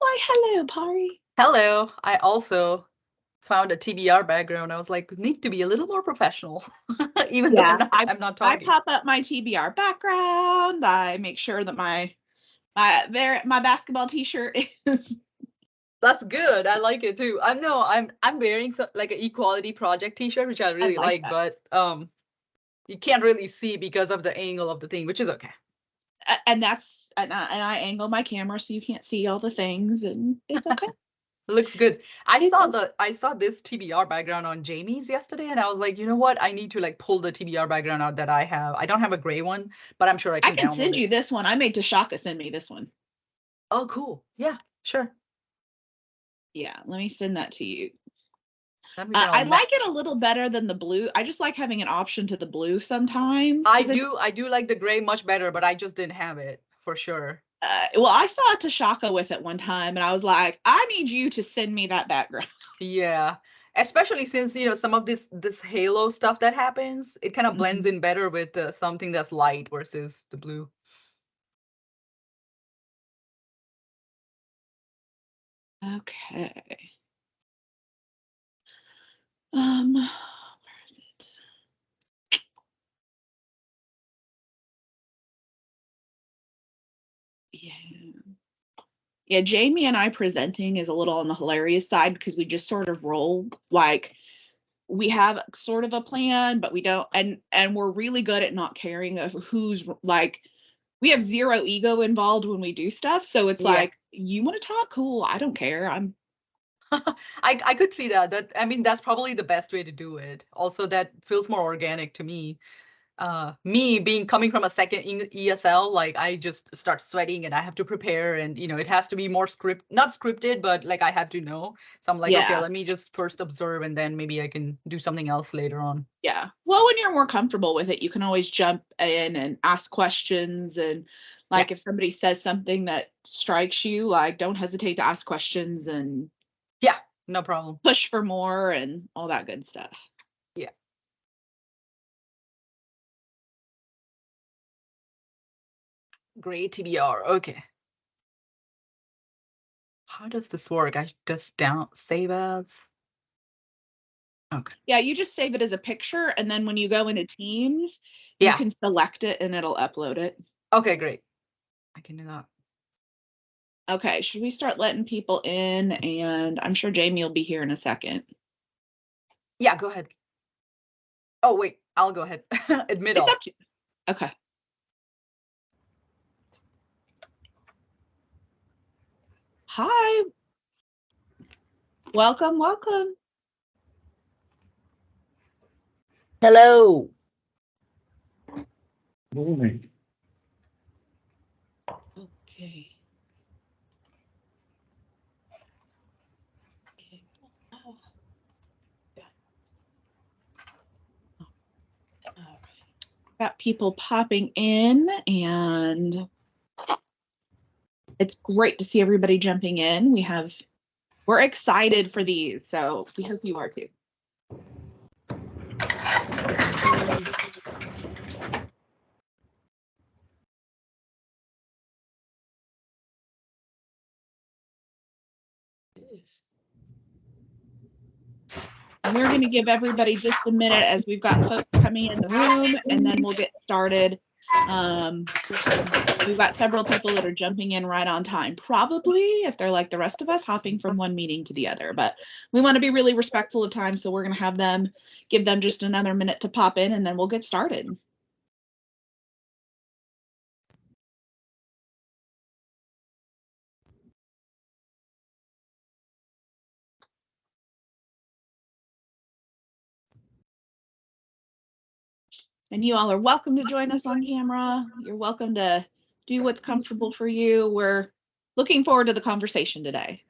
Why, hello, Pari. Hello. I also found a TBR background. I was like, need to be a little more professional, even though Yeah, I'm not I talking. pop up my TBR background. I make sure that my basketball T-shirt is. That's good. I like it too. I'm wearing like an equality project T-shirt, which I I really like like, that, but you can't really see because of the angle of the thing, which is okay. and I angle my camera so you can't see all the things, and it's okay. It looks good. It's okay. I saw this TBR background on Jamie's yesterday, and I was like, you know what? I need to like pull the TBR background out that I have. I don't have a gray one, but I'm sure I I can can download send it. you this one. I made Tashaka send me this one. Oh, cool. Yeah, sure. Yeah, let me send that to you. Then we can all I match. like it a little better than the blue. I just like having an option to the blue sometimes I because it. do I do like the gray much better, but I just didn't have it for sure. Well, I saw Tashaka with it one time, and I was like, I need you to send me that background. Yeah. Especially since, some of this halo stuff that happens, it kind of blends Mhm. in better with something that's light versus the blue. Okay. Where is it? Yeah. Yeah, Jamie and I presenting is a little on the hilarious side because we just sort of roll like we have sort of a plan, but we don't, and we're really good at not caring of who's like we have zero ego involved when we do stuff. So it's Yeah. like, you want to talk? Cool. I don't care. I'm. I could see that. I mean, that's probably the best way to do it. Also, that feels more organic to me. Me being coming from a second ESL, like I just start sweating and I have to prepare, and it has to be more not scripted, but like I have to know. So I'm like, okay, Yeah. let me just first observe and then maybe I can do something else later on. Yeah. Well, when you're more comfortable with it, you can always jump in and ask questions. And Yeah, like if somebody says something that strikes you, like don't hesitate to ask questions and yeah, no problem. push for more and all that good stuff. Yeah, great TBR. Okay, how does this work? I just down save as. Okay. Yeah, you just save it as a picture. And then when you go into Teams, you Yeah. can select it and it'll upload it. Okay, great. I can do that. Okay. Should we start letting people in? And I'm sure Jamie will be here in a second. Yeah, go ahead. Oh wait, I'll go ahead. Admit It's up all. to you. Okay. Hi. Welcome. Welcome. Hello. Morning. Okay. Okay. Oh, yeah. Oh, all right. Got people popping in, and it's great to see everybody jumping in. We're excited for these, so we hope you are too. And we're going to give everybody just a minute as we've got folks coming in the room, and then we'll get started. We've got several people that are jumping in right on time, probably if they're like the rest of us, hopping from one meeting to the other. But we want to be really respectful of time, so we're going to give them just another minute to pop in, and then we'll get started. And you all are welcome to join us on camera. You're welcome to do what's comfortable for you. We're looking forward to the conversation today.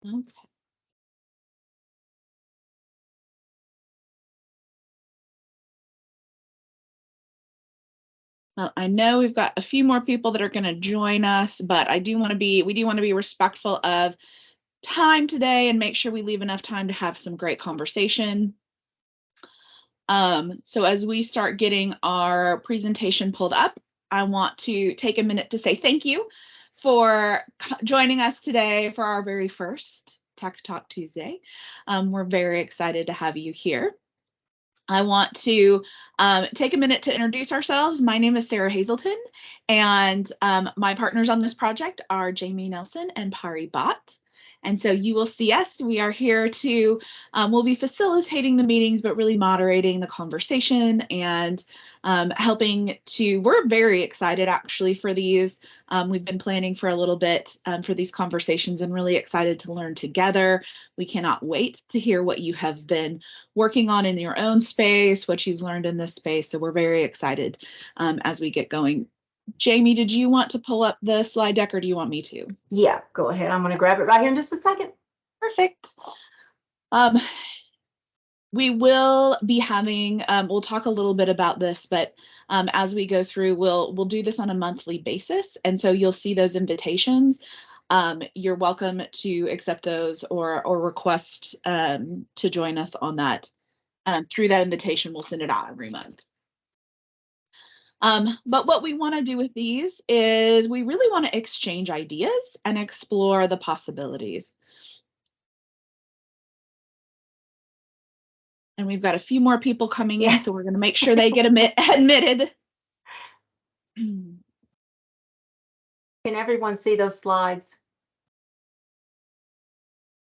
Okay. Well, I know we've got a few more people that are going to join us, but we do want to be respectful of time today and make sure we leave enough time to have some great conversation. So as we start getting our presentation pulled up, I want to take a minute to say thank you for joining us today for our very first Tech Talk Tuesday. We're very excited to have you here. I want to take a minute to introduce ourselves. My name is Sarah Hazelton, and my partners on this project are Jamie Nelson and Pari Bhatt. And so you will see us. We are here to, we'll be facilitating the meetings, but really moderating the conversation and helping to, we're very excited actually for these. We've been planning for a little bit for these conversations and really excited to learn together. We cannot wait to hear what you have been working on in your own space, what you've learned in this space. So we're very excited as we get going. Jamie, did you want to pull up the slide deck or do you want me to? Yeah, go ahead. I'm going to grab it right here in just a second. Perfect. We will be having, we'll talk a little bit about this, but as we go through, we'll do this on a monthly basis. And so you'll see those invitations. You're welcome to accept those or request to join us on that. Through that invitation, we'll send it out every month. But what we want to do with these is we really want to exchange ideas and explore the possibilities. And we've got a few more people coming in, so we're going to make sure they get admitted. Can everyone see those slides?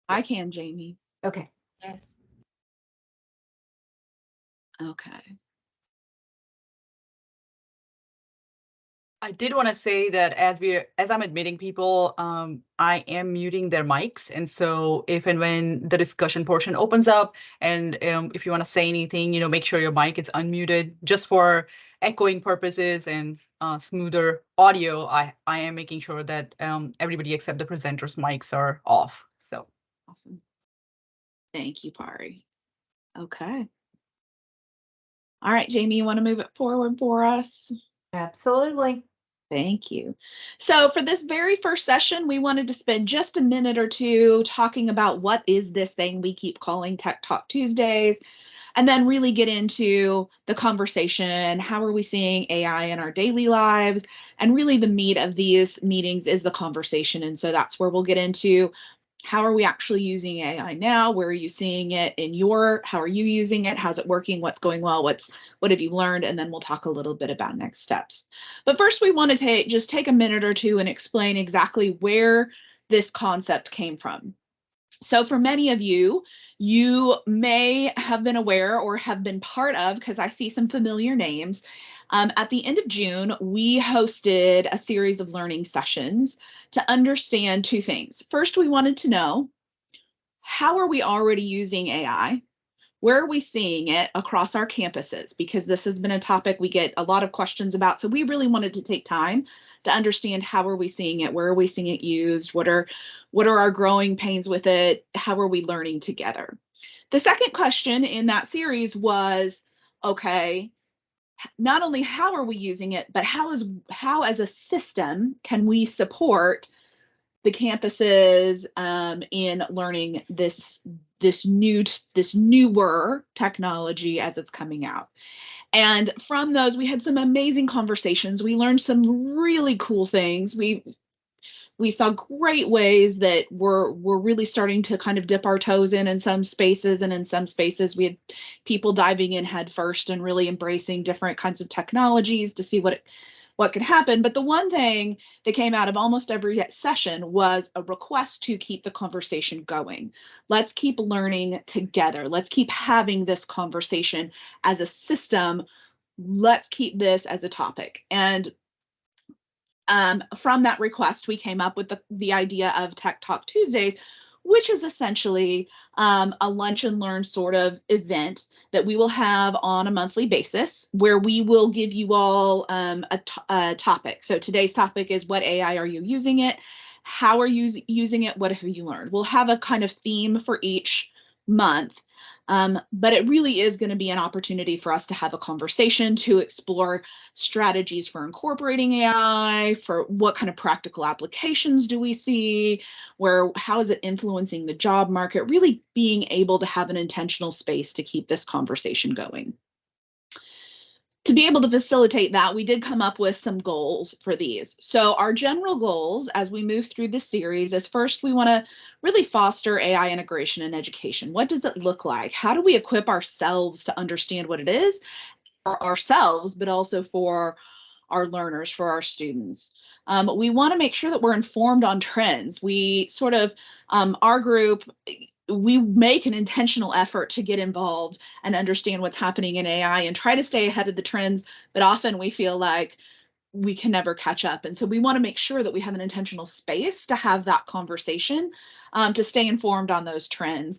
I can, Jamie. Okay. Yes. Okay. I did want to say that as I'm admitting people, I am muting their mics, and so if and when the discussion portion opens up, and if you want to say anything, make sure your mic is unmuted, just for echoing purposes and smoother audio. I am making sure that everybody except the presenters' mics are off. So awesome. Thank you, Pari. Okay. All right, Jamie, you want to move it forward for us? Absolutely. Thank you. So for this very first session, we wanted to spend just a minute or two talking about what is this thing we keep calling Tech Talk Tuesdays, and then really get into the conversation. How are we seeing AI in our daily lives? And really the meat of these meetings is the conversation. And so that's where we'll get into how are we actually using AI now? Where are you seeing it in how are you using it? How's it working? What's going well? What have you learned? And then we'll talk a little bit about next steps. But first we want to just take a minute or two and explain exactly where this concept came from. So for many of you, you may have been aware or have been part of, because I see some familiar names. At the end of June, we hosted a series of learning sessions to understand two things. First, we wanted to know, how are we already using AI? Where are we seeing it across our campuses? Because this has been a topic we get a lot of questions about. So we really wanted to take time to understand, how are we seeing it? Where are we seeing it used? What are our growing pains with it? How are we learning together? The second question in that series was, okay, not only how are we using it, but how as a system can we support the campuses in learning this newer technology as it's coming out. And from those, we had some amazing conversations. We learned some really cool things. We saw great ways that we're really starting to kind of dip our toes in some spaces, and in some spaces we had people diving in head first and really embracing different kinds of technologies to see what could happen. But the one thing that came out of almost every session was a request to keep the conversation going. Let's keep learning together. Let's keep having this conversation as a system. Let's keep this as a topic. And from that request, we came up with the idea of Tech Talk Tuesdays, which is essentially a lunch and learn sort of event that we will have on a monthly basis, where we will give you all a topic. So today's topic is, what AI are you using it? How are you using it? What have you learned? We'll have a kind of theme for each month. But it really is going to be an opportunity for us to have a conversation, to explore strategies for incorporating AI, for what kind of practical applications do we see, how is it influencing the job market, really being able to have an intentional space to keep this conversation going. To be able to facilitate that, we did come up with some goals for these. So our general goals as we move through this series is, first, we want to really foster AI integration in education. What does it look like? How do we equip ourselves to understand what it is for ourselves, but also for our learners, for our students? We want to make sure that we're informed on trends. We sort of, our group, we make an intentional effort to get involved and understand what's happening in AI and try to stay ahead of the trends, but often we feel like we can never catch up. And so we want to make sure that we have an intentional space to have that conversation, to stay informed on those trends.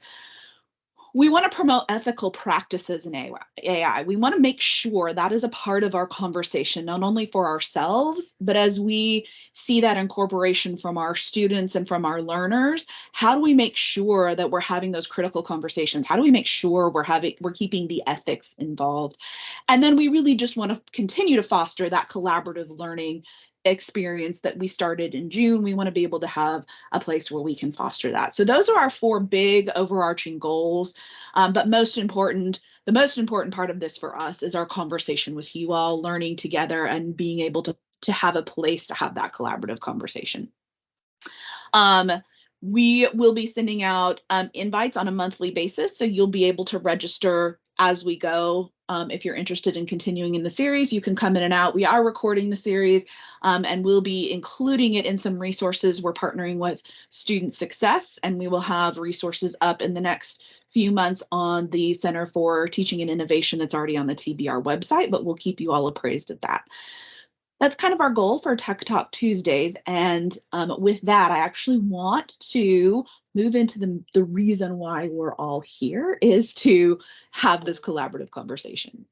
We want to promote ethical practices in AI. We want to make sure that is a part of our conversation, not only for ourselves, but as we see that incorporation from our students and from our learners, how do we make sure that we're having those critical conversations? How do we make sure we're keeping the ethics involved? And then we really just want to continue to foster that collaborative learning experience that we started in June. We want to be able to have a place where we can foster that. So those are our 4 big overarching goals. But the most important part of this for us is our conversation with you all, learning together and being able to have a place to have that collaborative conversation. We will be sending out invites on a monthly basis, so you'll be able to register as we go. If you're interested in continuing in the series, you can come in and out. We are recording the series, and we'll be including it in some resources. We're partnering with Student Success, and we will have resources up in the next few months on the Center for Teaching and Innovation that's already on the TBR website, but we'll keep you all appraised of that. That's kind of our goal for Tech Talk Tuesdays. And with that, I actually want to move into the reason why we're all here is to have this collaborative conversation.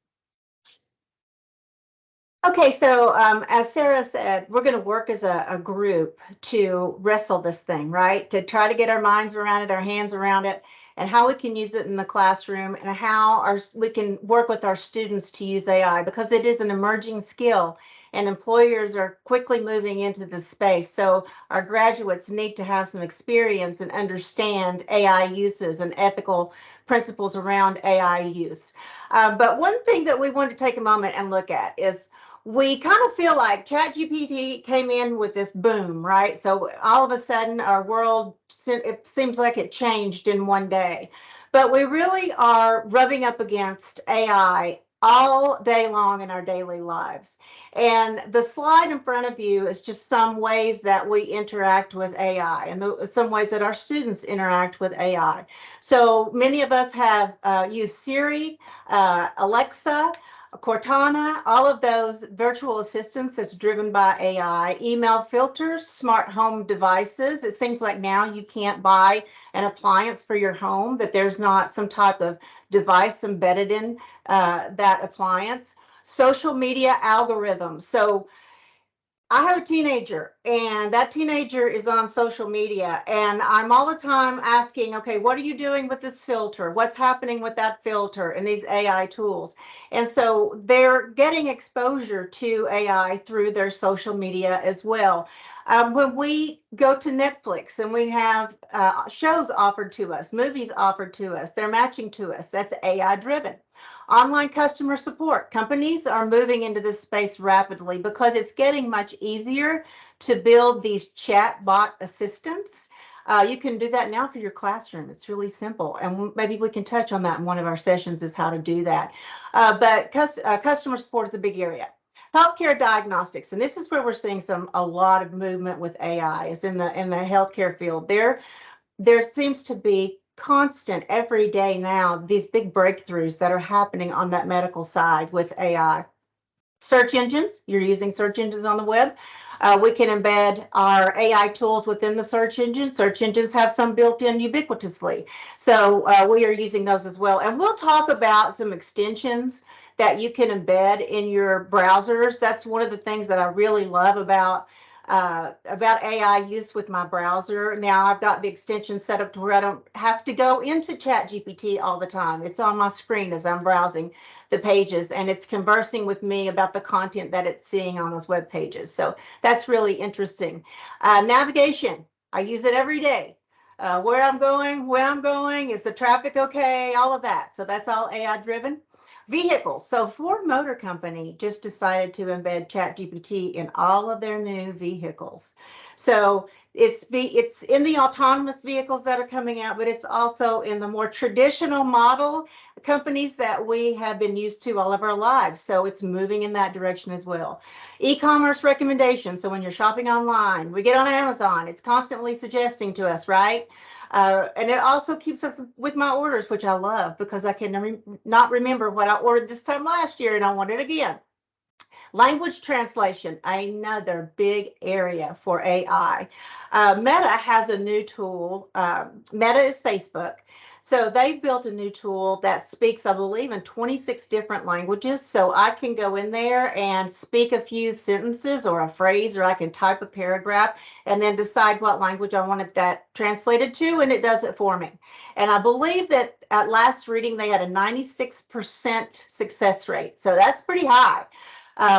Okay, so as Sarah said, we're going to work as a group to wrestle this thing, right? To try to get our minds around it, our hands around it, and how we can use it in the classroom, and how we can work with our students to use AI, because it is an emerging skill and employers are quickly moving into this space. So our graduates need to have some experience and understand AI uses and ethical principles around AI use. But one thing that we want to take a moment and look at is, we kind of feel like ChatGPT came in with this boom, right? So all of a sudden our world, it seems like it changed in one day. But we really are rubbing up against AI all day long in our daily lives. And the slide in front of you is just some ways that we interact with AI, and some ways that our students interact with AI. So many of us have used Siri, Alexa, Cortana, all of those virtual assistants that's driven by AI, email filters, smart home devices. It seems like now you can't buy an appliance for your home that there's not some type of device embedded in that appliance. Social media algorithms. So I have a teenager, and that teenager is on social media, and I'm all the time asking, okay, what are you doing with this filter? What's happening with that filter and these AI tools? And so they're getting exposure to AI through their social media as well. When we go to Netflix and we have shows offered to us, movies offered to us, they're matching to us. That's AI driven. Online customer support. Companies are moving into this space rapidly because it's getting much easier to build these chat bot assistants. You can do that now for your classroom. It's really simple. And maybe we can touch on that in one of our sessions, is how to do that. But customer support is a big area. Healthcare diagnostics, and this is where we're seeing a lot of movement with AI, is in the healthcare field. There seems to be constant every day now these big breakthroughs that are happening on that medical side with AI. Search engines, you're using search engines on the web. We can embed our AI tools within the search engines. Search engines have some built in ubiquitously. So we are using those as well. And we'll talk about some extensions that you can embed in your browsers. That's one of the things that I really love about about AI use with my browser. Now I've got the extension set up to where I don't have to go into ChatGPT all the time. It's on my screen as I'm browsing the pages, and it's conversing with me about the content that it's seeing on those web pages. So that's really interesting. Navigation, I use it every day. Where I'm going, when I'm going, is the traffic okay, all of that. So that's all AI driven. Vehicles. So Ford Motor Company just decided to embed ChatGPT in all of their new vehicles. So it's in the autonomous vehicles that are coming out, but it's also in the more traditional model companies that we have been used to all of our lives. So it's moving in that direction as well. E-commerce recommendations. So when you're shopping online, we get on Amazon, it's constantly suggesting to us, right? And it also keeps up with my orders, which I love because I can not remember what I ordered this time last year and I want it again. Language translation, another big area for AI. Meta has a new tool. Meta is Facebook. So they've built a new tool that speaks, I believe, in 26 different languages. So I can go in there and speak a few sentences or a phrase, or I can type a paragraph and then decide what language I wanted that translated to, and it does it for me. And I believe that at last reading, they had a 96% success rate. So that's pretty high.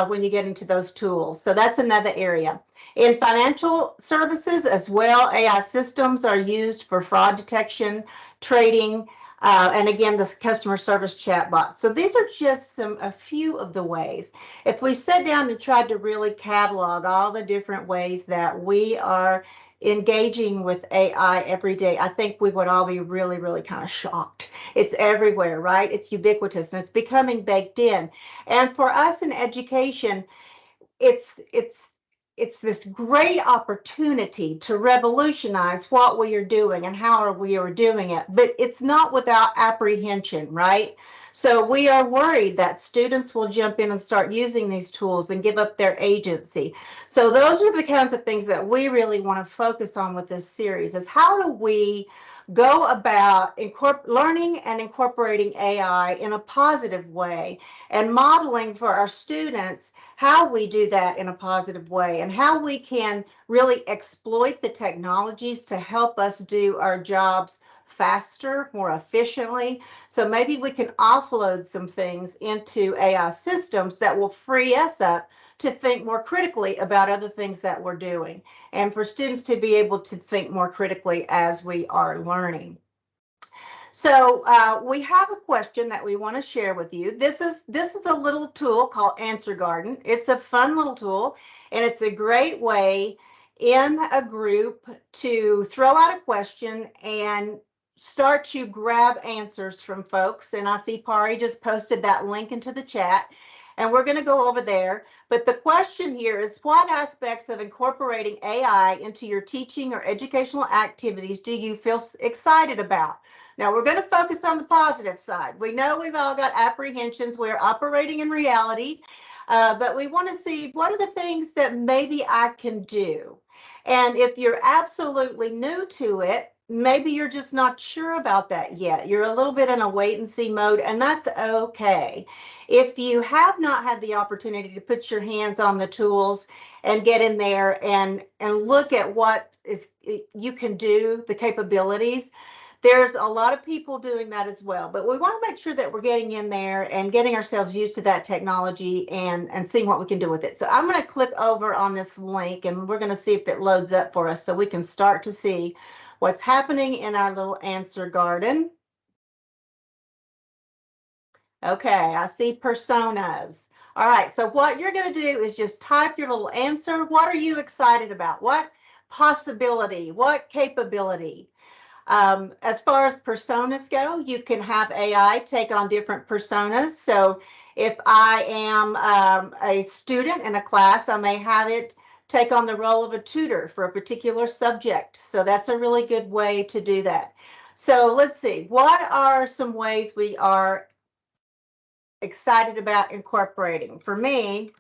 When you get into those tools. So that's another area. In financial services as well, AI systems are used for fraud detection, trading, and again, the customer service chatbots. So these are just a few of the ways. If we sat down and tried to really catalog all the different ways that we are engaging with AI every day, I think we would all be really, really kind of shocked. It's everywhere, right? It's ubiquitous and it's becoming baked in. And for us in education, it's this great opportunity to revolutionize what we are doing and how we are doing it, but it's not without apprehension, right? So we are worried that students will jump in and start using these tools and give up their agency. So those are the kinds of things that we really want to focus on with this series, is how do we go about learning and incorporating AI in a positive way and modeling for our students how we do that in a positive way and how we can really exploit the technologies to help us do our jobs faster, more efficiently. So maybe we can offload some things into AI systems that will free us up to think more critically about other things that we're doing, and for students to be able to think more critically as we are learning. So we have a question that we want to share with you. This is a little tool called Answer Garden. It's a fun little tool, and it's a great way in a group to throw out a question and start to grab answers from folks. And I see Pari just posted that link into the chat, and we're going to go over there. But the question here is, what aspects of incorporating AI into your teaching or educational activities do you feel excited about? Now, we're going to focus on the positive side. We know we've all got apprehensions. We're operating in reality, but we want to see what are the things that maybe I can do. And if you're absolutely new to it, maybe you're just not sure about that yet. You're a little bit in a wait and see mode, and that's okay. If you have not had the opportunity to put your hands on the tools and get in there and look at what you can do, the capabilities, there's a lot of people doing that as well, but we want to make sure that we're getting in there and getting ourselves used to that technology and seeing what we can do with it. So I'm going to click over on this link, and we're going to see if it loads up for us so we can start to see what's happening in our little answer garden. Okay, I see personas. All right, so what you're going to do is just type your little answer. What are you excited about? What possibility? What capability? As far as personas go, you can have AI take on different personas. So if I am a student in a class, I may have it take on the role of a tutor for a particular subject. So that's a really good way to do that. So let's see, what are some ways we are excited about incorporating? For me,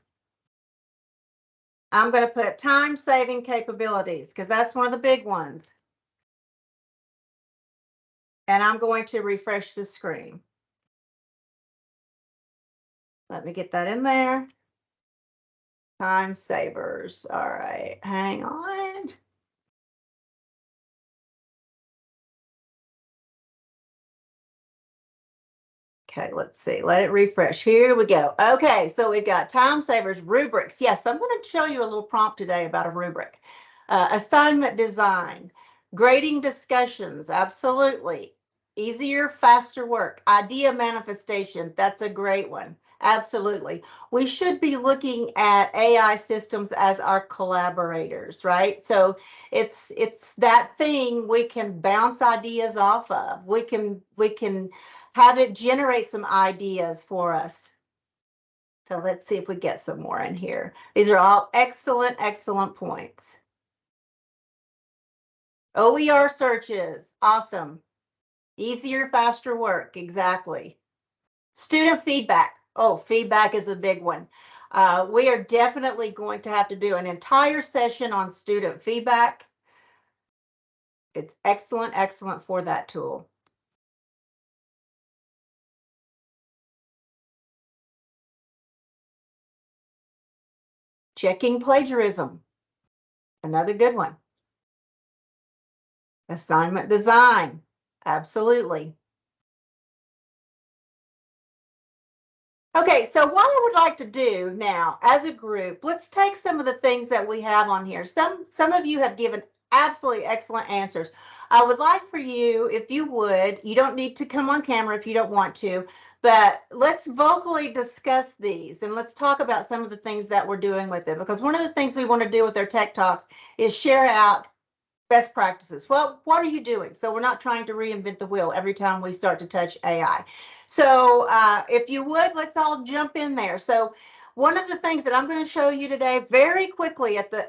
I'm going to put time-saving capabilities because that's one of the big ones. And I'm going to refresh the screen. Let me get that in there. Time savers. All right, hang on. Okay, let's see. Let it refresh. Here we go. Okay, so we've got time savers, rubrics. Yes, I'm going to show you a little prompt today about a rubric. Assignment design, grading discussions, absolutely. Easier, faster work. Idea manifestation, that's a great one. Absolutely. We should be looking at AI systems as our collaborators, right? So it's that thing we can bounce ideas off of. We can have it generate some ideas for us. So let's see if we get some more in here. These are all excellent, excellent points. OER searches, awesome. Easier, faster work, exactly. Student feedback. Oh, feedback is a big one. We are definitely going to have to do an entire session on student feedback. It's excellent, excellent for that tool. Checking plagiarism, another good one. Assignment design, absolutely. Okay, so what I would like to do now as a group, let's take some of the things that we have on here. Some of you have given absolutely excellent answers. I would like for you, if you would, you don't need to come on camera if you don't want to, but let's vocally discuss these and let's talk about some of the things that we're doing with it. Because one of the things we want to do with our Tech Talks is share out best practices. Well, what are you doing? So we're not trying to reinvent the wheel every time we start to touch AI. So if you would, let's all jump in there. So one of the things that I'm going to show you today very quickly at the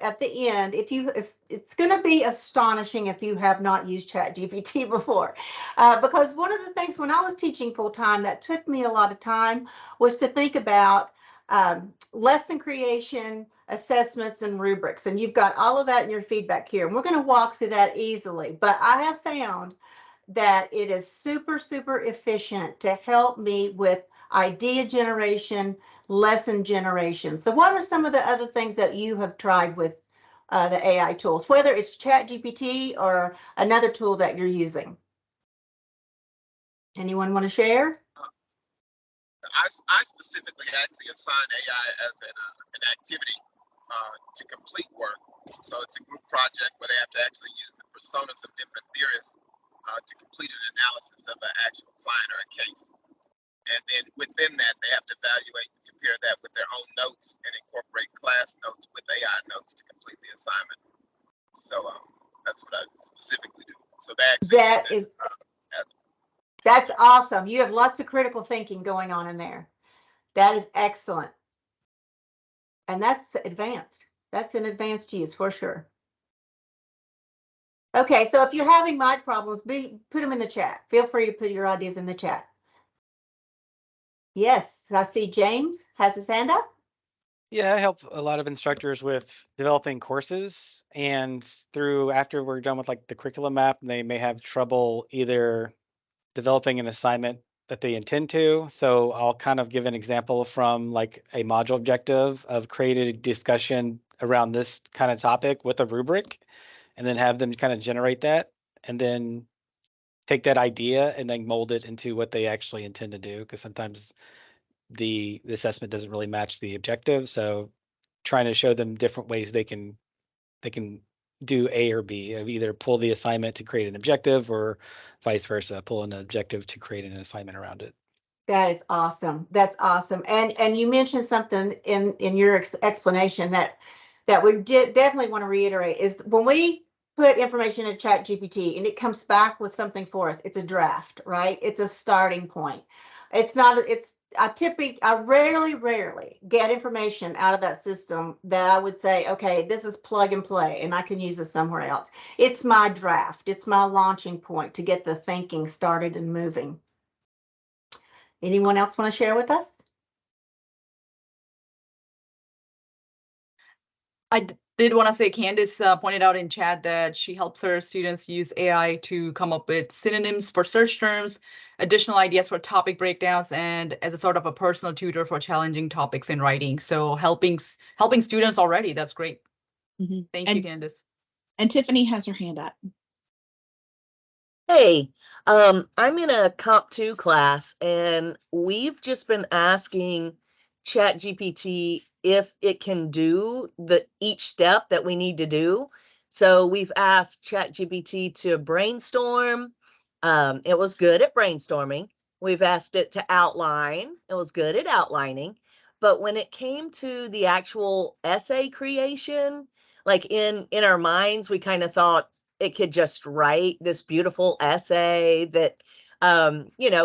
end, it's going to be astonishing if you have not used ChatGPT before, because one of the things when I was teaching full time that took me a lot of time was to think about lesson creation, assessments, and rubrics. And you've got all of that in your feedback here. And we're going to walk through that easily. But I have found that it is super, super efficient to help me with idea generation, lesson generation. So what are some of the other things that you have tried with the AI tools, whether it's ChatGPT or another tool that you're using? Anyone want to share? I specifically actually assign AI as an activity to complete work. So it's a group project where they have to actually use the personas of different theorists to complete an analysis of an actual client or a case. And then within that, they have to evaluate and compare that with their own notes and incorporate class notes with AI notes to complete the assignment. So that's what I specifically do. So that's awesome. You have lots of critical thinking going on in there. That is excellent. And that's advanced. That's an advanced use for sure. Okay, so if you're having mic problems, put them in the chat. Feel free to put your ideas in the chat. Yes, I see James has his hand up. Yeah, I help a lot of instructors with developing courses, and after we're done with like the curriculum map, they may have trouble either developing an assignment that they intend to. So I'll kind of give an example from like a module objective of creating a discussion around this kind of topic with a rubric, and then have them kind of generate that, and then take that idea and then mold it into what they actually intend to do. Because sometimes the assessment doesn't really match the objective. So trying to show them different ways they can do A or B, of either pull the assignment to create an objective or vice versa, pull an objective to create an assignment around it. That is awesome. That's awesome. And you mentioned something in your explanation that we definitely want to reiterate is when we put information in ChatGPT and it comes back with something for us, it's a draft, right? It's a starting point. It's not, I rarely get information out of that system that I would say, okay, this is plug and play and I can use this somewhere else. It's my draft. It's my launching point to get the thinking started and moving. Anyone else want to share with us? did want to say Candace pointed out in chat that she helps her students use AI to come up with synonyms for search terms, additional ideas for topic breakdowns, and as a sort of a personal tutor for challenging topics in writing. So helping students already. That's great. Mhm. Thank you, And, Candace. and Tiffany has her hand up. Hey, I'm in a Comp 2 class, and we've just been asking ChatGPT if it can do each step that we need to do. So we've asked ChatGPT to brainstorm. It was good at brainstorming. We've asked it to outline. It was good at outlining. But when it came to the actual essay creation, like in our minds, we kind of thought it could just write this beautiful essay that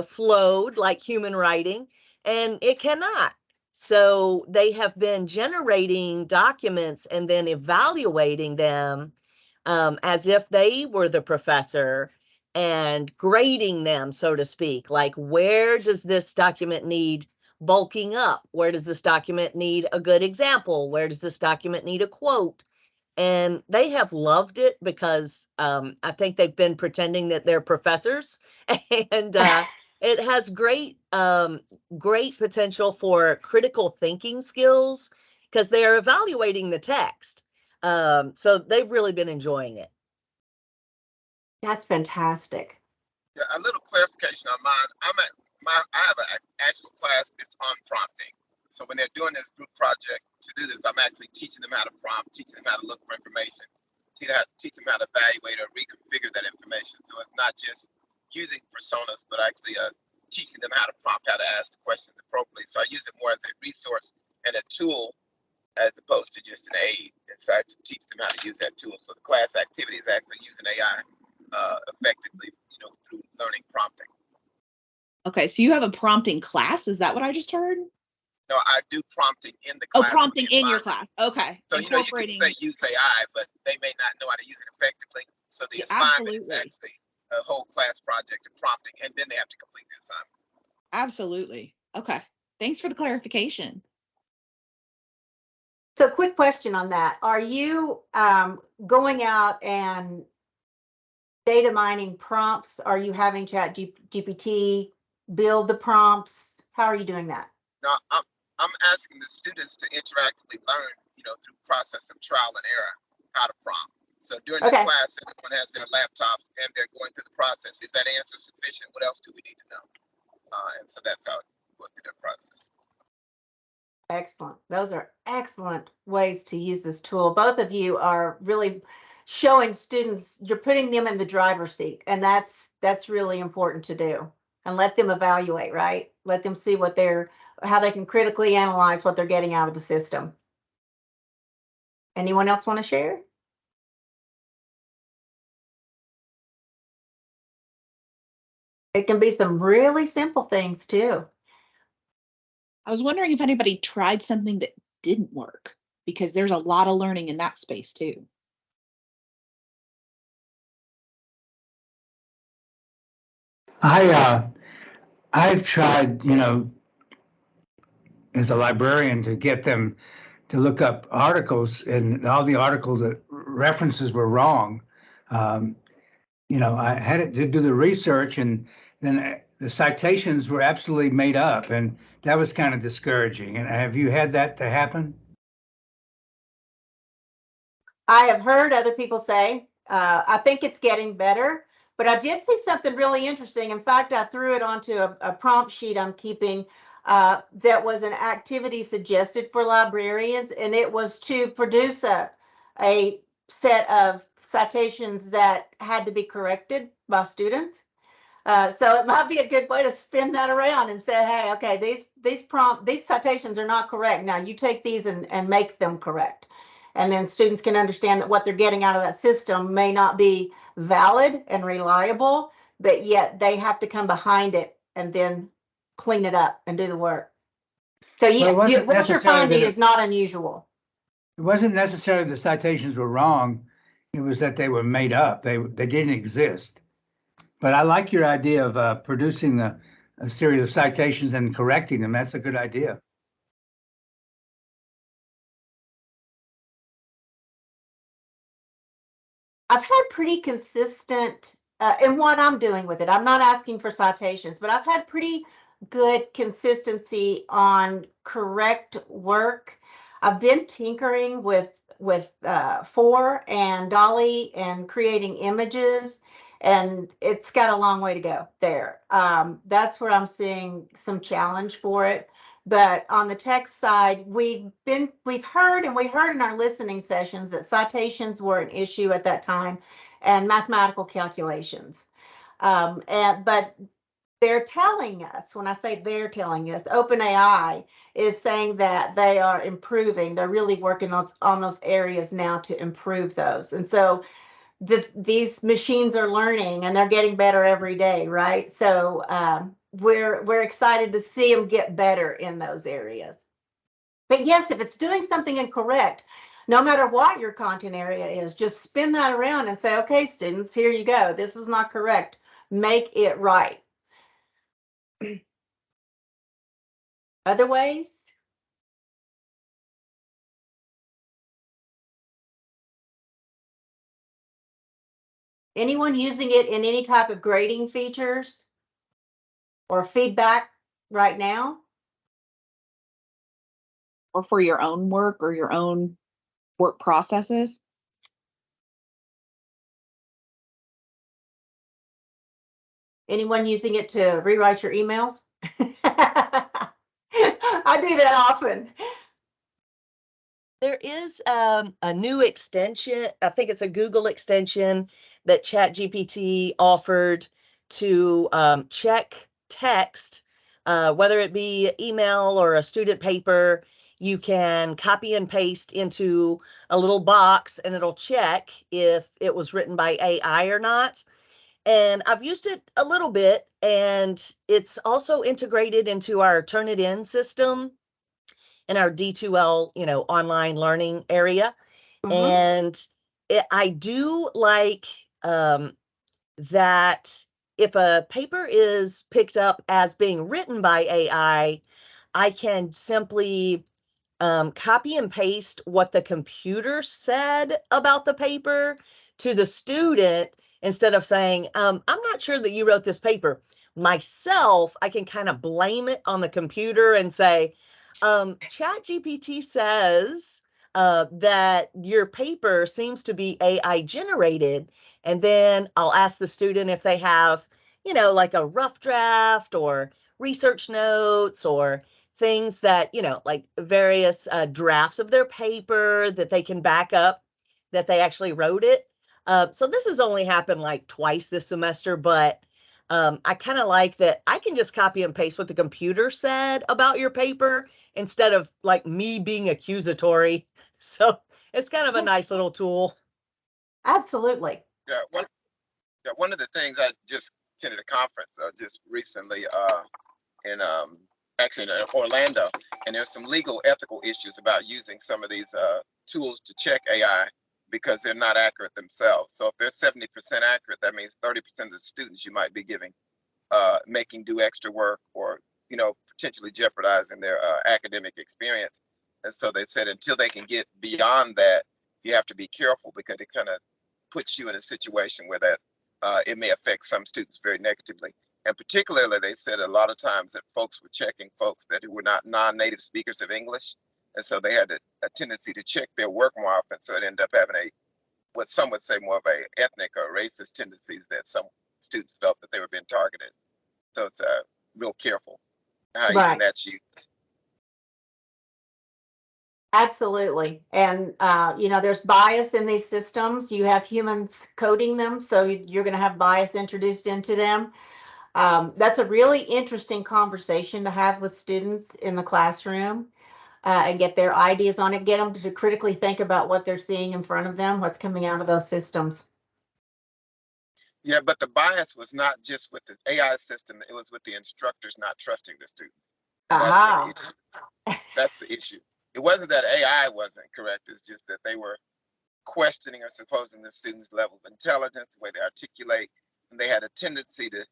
flowed like human writing, and it cannot. So they have been generating documents and then evaluating them as if they were the professor and grading them, so to speak. Like, where does this document need bulking up? Where does this document need a good example? Where does this document need a quote? And they have loved it because I think they've been pretending that they're professors, and it has great potential for critical thinking skills because they are evaluating the text. So they've really been enjoying it. That's fantastic. Yeah, a little clarification on mine. I have an actual class that's on prompting. So when they're doing this group project to do this, I'm actually teaching them how to prompt, teaching them how to look for information, teaching them how to evaluate or reconfigure that information. So it's not just using personas, but actually teaching them how to prompt, how to ask questions appropriately. So I use it more as a resource and a tool as opposed to just an aid. And so I teach them how to use that tool. So the class activity is actually using AI effectively, through learning prompting. Okay, so you have a prompting class? Is that what I just heard? No, I do prompting in the Oh, class. prompting in your class. Okay. So, you can say use AI, but they may not know how to use it effectively. So the assignment is actually a whole class project of prompting, and then they have to complete the assignment. Absolutely. Okay. Thanks for the clarification. So quick question on that. Are you going out and data mining prompts? Are you having ChatGPT build the prompts? How are you doing that? No, I'm asking the students to interactively learn, through process of trial and error, how to prompt. So during the class, everyone has their laptops and they're going through the process. Is that answer sufficient? What else do we need to know? And so that's how it goes through their process. Excellent. Those are excellent ways to use this tool. Both of you are really showing students, you're putting them in the driver's seat, and that's really important to do. And let them evaluate, right? Let them see how they can critically analyze what they're getting out of the system. Anyone else want to share? It can be some really simple things too. I was wondering if anybody tried something that didn't work, because there's a lot of learning in that space too. I've tried, as a librarian, to get them to look up articles, and all the articles that references were wrong. I had it to do the research, and then the citations were absolutely made up, and that was kind of discouraging. And have you had that to happen? I have heard other people say, I think it's getting better, but I did see something really interesting. In fact, I threw it onto a prompt sheet I'm keeping that was an activity suggested for librarians, and it was to produce a set of citations that had to be corrected by students. So it might be a good way to spin that around and say, hey, okay, these citations are not correct. Now you take these and make them correct. And then students can understand that what they're getting out of that system may not be valid and reliable, but yet they have to come behind it and then clean it up and do the work. So yes, what you're finding is not unusual. It wasn't necessarily the citations were wrong. It was that they were made up. They didn't exist. But I like your idea of producing a series of citations and correcting them. That's a good idea. I've had pretty consistent in what I'm doing with it. I'm not asking for citations, but I've had pretty good consistency on correct work. I've been tinkering with Four and Dolly and creating images, and it's got a long way to go there. That's where I'm seeing some challenge for it. But on the text side, we've heard in our listening sessions that citations were an issue at that time, and mathematical calculations. But they're telling us, when I say they're telling us, OpenAI is saying that they are improving. They're really working on those areas now to improve those. And so these machines are learning and they're getting better every day, right? So we're excited to see them get better in those areas. But yes, if it's doing something incorrect, no matter what your content area is, just spin that around and say, okay, students, here you go. This is not correct. Make it right. Other ways? Anyone using it in any type of grading features or feedback right now? Or for your own work or your own work processes? Anyone using it to rewrite your emails? I do that often. There is a new extension. I think it's a Google extension that ChatGPT offered to check text, whether it be email or a student paper. You can copy and paste into a little box and it'll check if it was written by AI or not. And I've used it a little bit, and it's also integrated into our Turnitin system in our D2L, online learning area. And I do like that if a paper is picked up as being written by AI, I can simply copy and paste what the computer said about the paper to the student instead of saying, I'm not sure that you wrote this paper. Myself, I can kind of blame it on the computer and say, ChatGPT says that your paper seems to be AI generated. And then I'll ask the student if they have, like a rough draft or research notes or things that, like various drafts of their paper that they can back up that they actually wrote it. So this has only happened like twice this semester, but I kind of like that I can just copy and paste what the computer said about your paper instead of like me being accusatory. So it's kind of a nice little tool. Absolutely. Yeah, one of the things I just attended a conference just recently in actually in Orlando, and there's some legal ethical issues about using some of these tools to check AI because they're not accurate themselves. So if they're 70% accurate, that means 30% of the students you might be giving making do extra work or potentially jeopardizing their academic experience. And so they said until they can get beyond that, you have to be careful because it kind of puts you in a situation where that it may affect some students very negatively. And particularly, they said a lot of times that folks were checking folks that were not non-native speakers of English. And so they had a tendency to check their work more often. So it ended up having what some would say more of a ethnic or racist tendencies that some students felt that they were being targeted. So it's real careful how even that's used. Absolutely. And, there's bias in these systems. You have humans coding them, so you're going to have bias introduced into them. That's a really interesting conversation to have with students in the classroom and get their ideas on it, get them to critically think about what they're seeing in front of them, what's coming out of those systems. Yeah, but the bias was not just with the AI system, it was with the instructors not trusting the students. That's the issue. It wasn't that AI wasn't correct, it's just that they were questioning or supposing the students' level of intelligence, the way they articulate, and they had a tendency to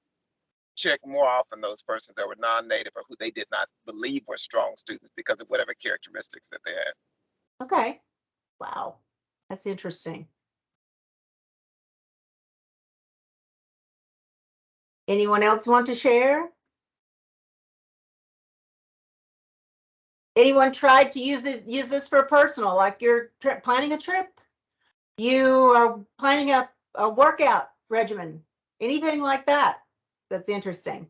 check more often those persons that were non-native or who they did not believe were strong students because of whatever characteristics that they had. Okay. Wow. That's interesting. Anyone else want to share? Anyone tried to use this for personal, like you're planning a trip? You are planning a workout regimen, anything like that? That's interesting.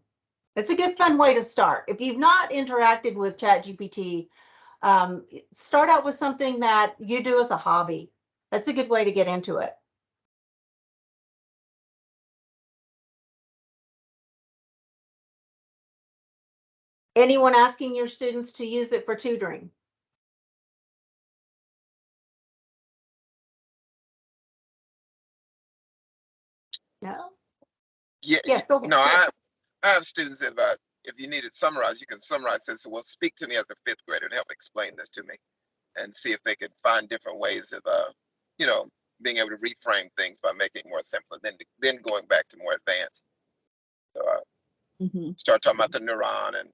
It's a good fun way to start. If you've not interacted with ChatGPT, start out with something that you do as a hobby. That's a good way to get into it. Anyone asking your students to use it for tutoring? No? Yeah, Yes, go ahead. no, I have students that if you need it summarized, you can summarize this. So, well, speak to me as a fifth grader and help explain this to me, and see if they could find different ways of you know, being able to reframe things by making it more simple, then going back to more advanced. So start talking about the neuron and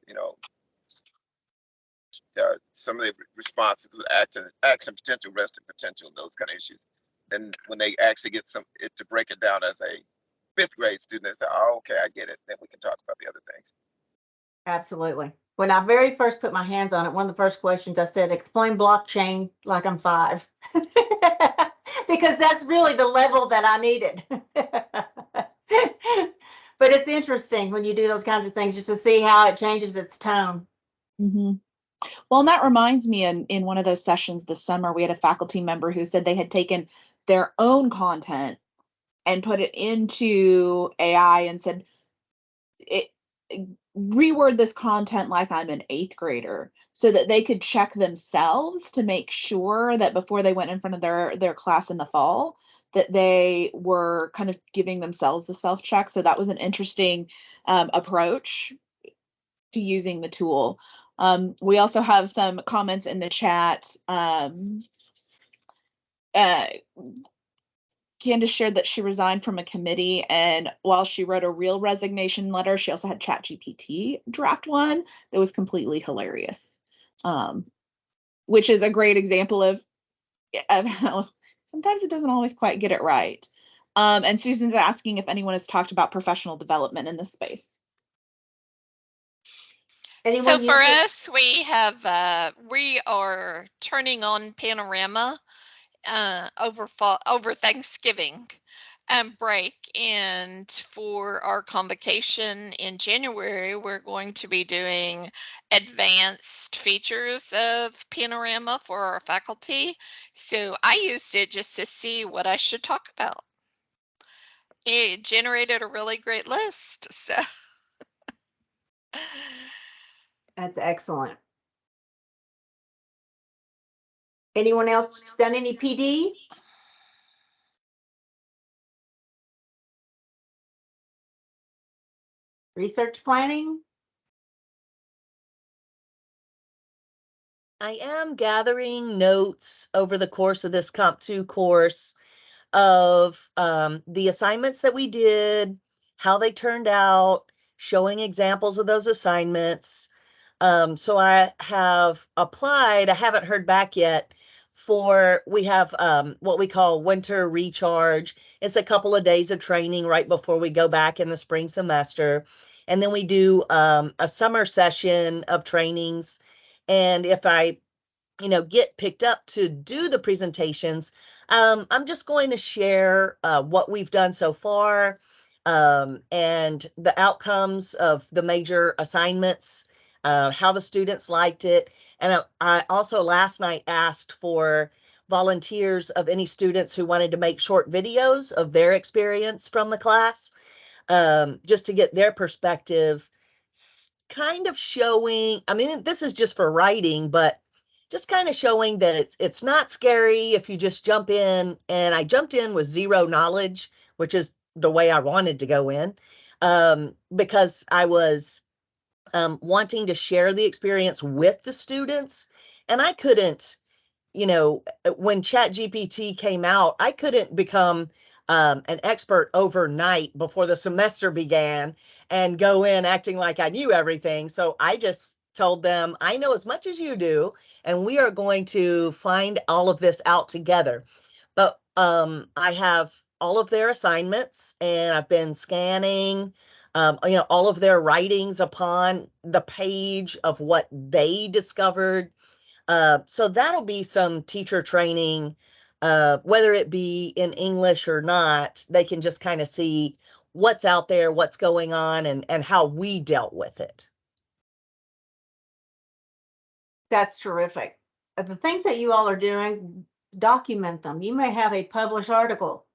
some of the responses with action potential, resting potential, those kind of issues. Then when they actually get it to break it down as a fifth grade student, they say, "Oh, okay, I get it." Then we can talk about the other things. Absolutely. When I very first put my hands on it, one of the first questions I said, explain blockchain like I'm 5. Because that's really the level that I needed. But it's interesting when you do those kinds of things just to see how it changes its tone. Well, and that reminds me, in one of those sessions this summer, we had a faculty member who said they had taken their own content and put it into AI and said, reword this content like I'm an 8th grader, so that they could check themselves to make sure that before they went in front of their class in the fall, that they were kind of giving themselves a self check. So that was an interesting approach to using the tool. We also have some comments in the chat. Candace shared that she resigned from a committee, and while she wrote a real resignation letter, she also had ChatGPT draft one that was completely hilarious, which is a great example of how sometimes it doesn't always quite get it right. And Susan's asking if anyone has talked about professional development in this space. Anyone So for us, we are turning on Panorama over Thanksgiving break, and for our convocation in January, we're going to be doing advanced features of Panorama for our faculty. So I used it just to see what I should talk about. It generated a really great list. So That's excellent. Anyone else done any PD? Research planning? I am gathering notes over the course of this Comp 2 course of the assignments that we did, how they turned out, showing examples of those assignments. So I have applied, I haven't heard back yet, we have what we call winter recharge. It's a couple of days of training right before we go back in the spring semester. And then we do a summer session of trainings. And if I get picked up to do the presentations, I'm just going to share what we've done so far and the outcomes of the major assignments, how the students liked it. And I also last night asked for volunteers of any students who wanted to make short videos of their experience from the class, just to get their perspective, kind of showing, I mean, this is just for writing, but just kind of showing that it's not scary if you just jump in. And I jumped in with zero knowledge, which is the way I wanted to go in, because I was wanting to share the experience with the students. And I couldn't, when ChatGPT came out, I couldn't become an expert overnight before the semester began and go in acting like I knew everything. So I just told them, I know as much as you do, and we are going to find all of this out together. But I have all of their assignments, and I've been scanning all of their writings upon the page of what they discovered. So that'll be some teacher training, whether it be in English or not. They can just kind of see what's out there, what's going on, and how we dealt with it. That's terrific. The things that you all are doing, document them. You may have a published article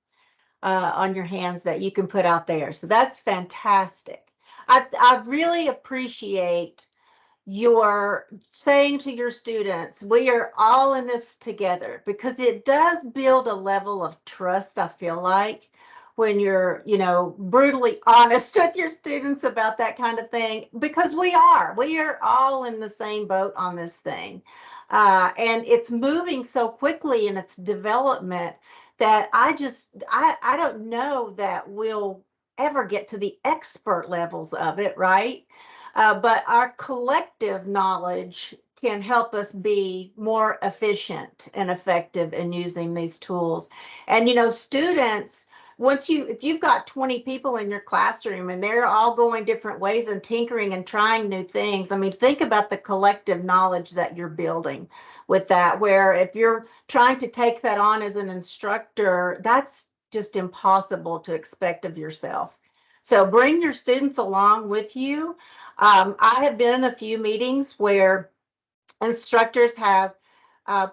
on your hands that you can put out there. So that's fantastic. I really appreciate your saying to your students, we are all in this together, because it does build a level of trust, I feel like, when you're, brutally honest with your students about that kind of thing, because we are all in the same boat on this thing. And it's moving so quickly in its development that I don't know that we'll ever get to the expert levels of it, right? But our collective knowledge can help us be more efficient and effective in using these tools. And, students, if you've got 20 people in your classroom and they're all going different ways and tinkering and trying new things, I mean, think about the collective knowledge that you're building with that, where if you're trying to take that on as an instructor, that's just impossible to expect of yourself. So bring your students along with you. I have been in a few meetings where instructors have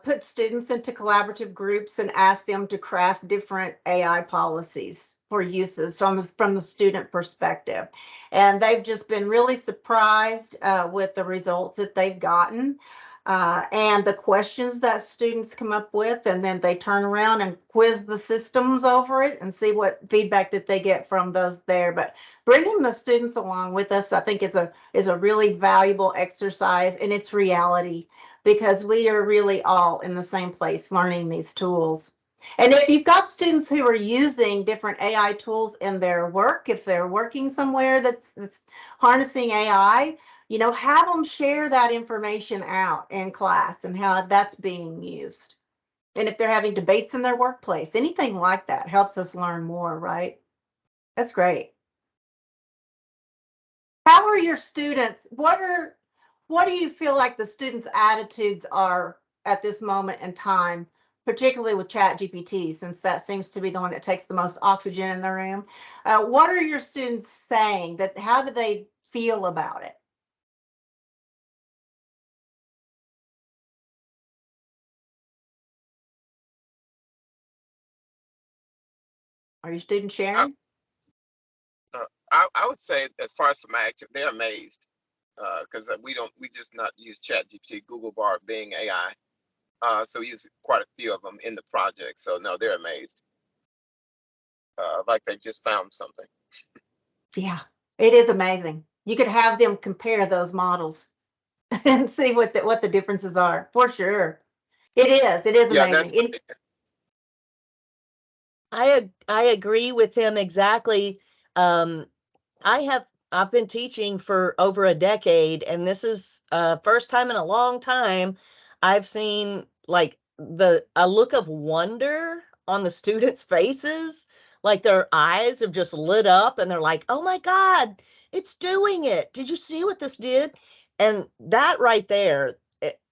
put students into collaborative groups and asked them to craft different AI policies for uses from the student perspective. And they've just been really surprised with the results that they've gotten. And the questions that students come up with, and then they turn around and quiz the systems over it and see what feedback that they get from those there. But bringing the students along with us, I think is a really valuable exercise, and it's reality, because we are really all in the same place learning these tools. And if you've got students who are using different AI tools in their work, if they're working somewhere that's harnessing AI, have them share that information out in class and how that's being used. And if they're having debates in their workplace, anything like that helps us learn more, right? That's great. How are your students? What do you feel like the students' attitudes are at this moment in time, particularly with ChatGPT, since that seems to be the one that takes the most oxygen in the room? What are your students saying? How do they feel about it? Are your students sharing? I would say, as far as for my active, they're amazed, because we just not use ChatGPT, Google Bard, Bing AI. So we use quite a few of them in the project. So no, they're amazed. Like they just found something. Yeah, it is amazing. You could have them compare those models and see what the differences are, for sure. It is Yeah, amazing. I agree with him exactly. I've been teaching for over a decade, and this is first time in a long time I've seen like a look of wonder on the students' faces, like their eyes have just lit up and they're like, "Oh my God, it's doing it. Did you see what this did?" And that right there,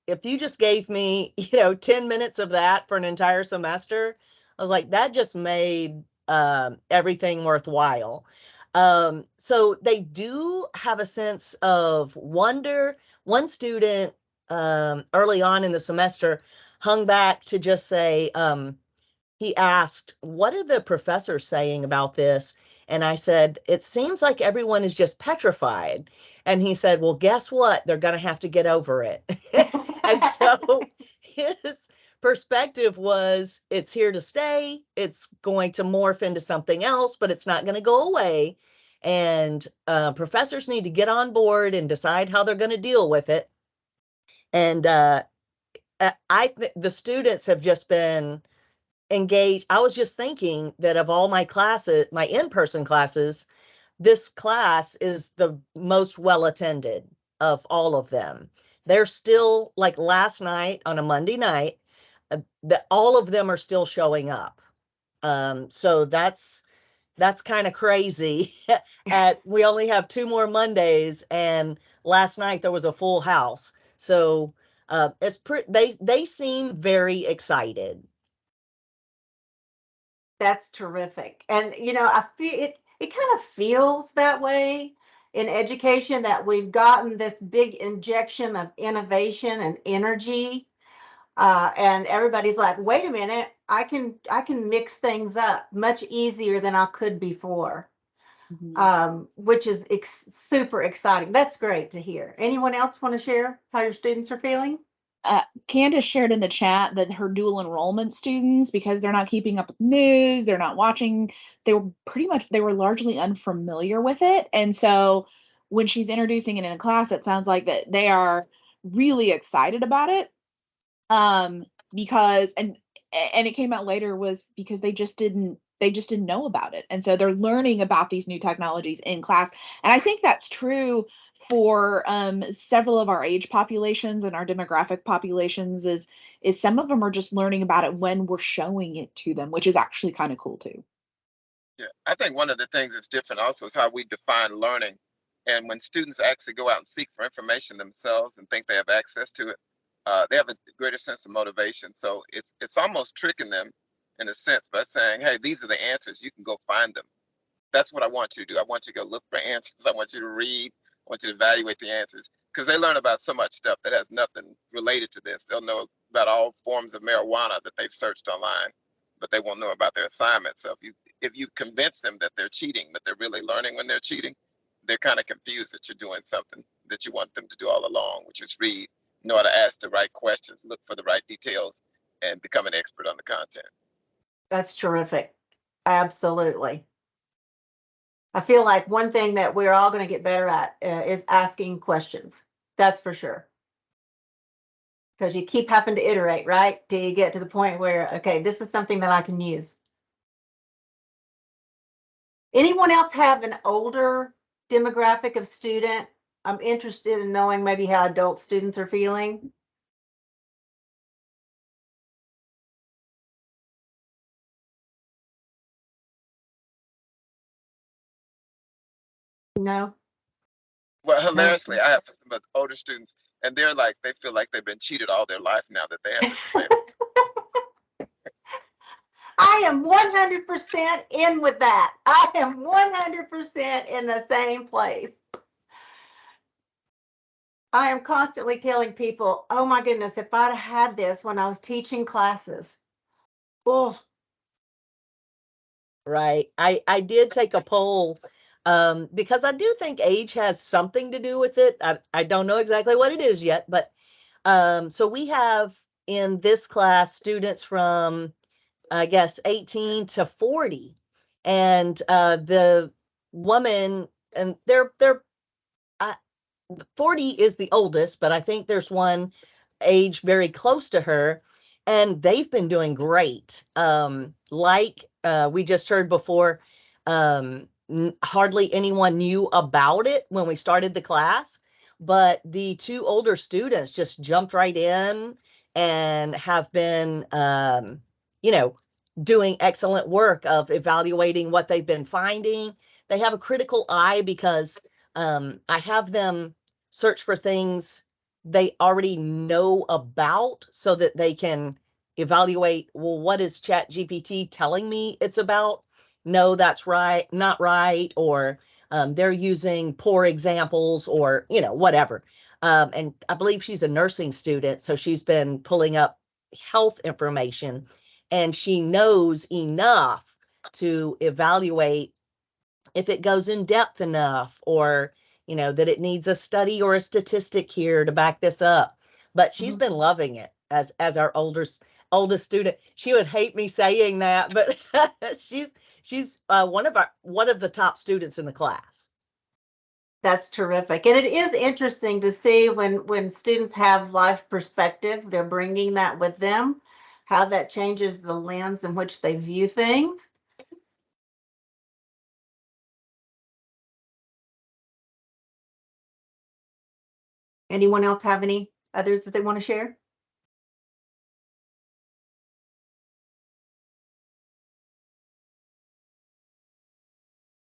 if you just gave me, 10 minutes of that for an entire semester, I was like, that just made everything worthwhile. So they do have a sense of wonder. One student early on in the semester hung back to just say, he asked, "What are the professors saying about this?" And I said, "It seems like everyone is just petrified." And he said, "Well, guess what? They're going to have to get over it." And so his perspective was, it's here to stay. It's going to morph into something else, but it's not going to go away. And professors need to get on board and decide how they're going to deal with it. And the students have just been engaged. I was just thinking that of all my classes, my in-person classes, this class is the most well attended of all of them. They're still, like last night on a Monday night, all of them are still showing up. So that's That's kind of crazy. We only have 2 more Mondays, and last night there was a full house. So they seem very excited. That's terrific. And I feel it kind of feels that way in education, that we've gotten this big injection of innovation and energy. And everybody's like, wait a minute, I can mix things up much easier than I could before. Which is super exciting. That's great to hear. Anyone else want to share how your students are feeling? Candace shared in the chat that her dual enrollment students, because they're not keeping up with news, they're not watching, they were largely unfamiliar with it. And so when she's introducing it in a class, it sounds like that they are really excited about it. Because and it came out later was because they just didn't know about it. And so they're learning about these new technologies in class. And I think that's true for several of our age populations and our demographic populations, is some of them are just learning about it when we're showing it to them, which is actually kind of cool too. Yeah, I think one of the things that's different also is how we define learning. And when students actually go out and seek for information themselves and think they have access to it, they have a greater sense of motivation. So it's almost tricking them in a sense by saying, hey, these are the answers. You can go find them. That's what I want you to do. I want you to go look for answers. I want you to read. I want you to evaluate the answers, because they learn about so much stuff that has nothing related to this. They'll know about all forms of marijuana that they've searched online, but they won't know about their assignment. So if you convince them that they're cheating, but they're really learning when they're cheating, they're kind of confused that you're doing something that you want them to do all along, which is read, know how to ask the right questions, look for the right details, and become an expert on the content. That's terrific. Absolutely. I feel like one thing that we're all going to get better at is asking questions. That's for sure. Because you keep having to iterate, right? Till you get to the point where, okay, this is something that I can use. Anyone else have an older demographic of student? I'm interested in knowing maybe how adult students are feeling. No? Well, hilariously, I have some of the older students, and they're like, they feel like they've been cheated all their life now that they have this plan. I am 100% in with that. I am 100% in the same place. I am constantly telling people, oh my goodness, if I'd had this when I was teaching classes. Oh, Right. I did take a poll because I do think age has something to do with it. I don't know exactly what it is yet, but so we have in this class students from, I guess, 18 to 40. And the woman, and they're 40 is the oldest, but I think there's one age very close to her, and they've been doing great. Like we just heard before, hardly anyone knew about it when we started the class, but the 2 older students just jumped right in and have been, doing excellent work of evaluating what they've been finding. They have a critical eye because I have them search for things they already know about so that they can evaluate, well, what is ChatGPT telling me it's about? No, that's right, not right, or they're using poor examples, or whatever. And I believe she's a nursing student, so she's been pulling up health information, and she knows enough to evaluate if it goes in depth enough, or that it needs a study or a statistic here to back this up. But she's been loving it as our oldest student. She would hate me saying that, but she's one of the top students in the class. that's terrific. And it is interesting to see when students have life perspective, they're bringing that with them, how that changes the lens in which they view things. Anyone else have any others that they want to share?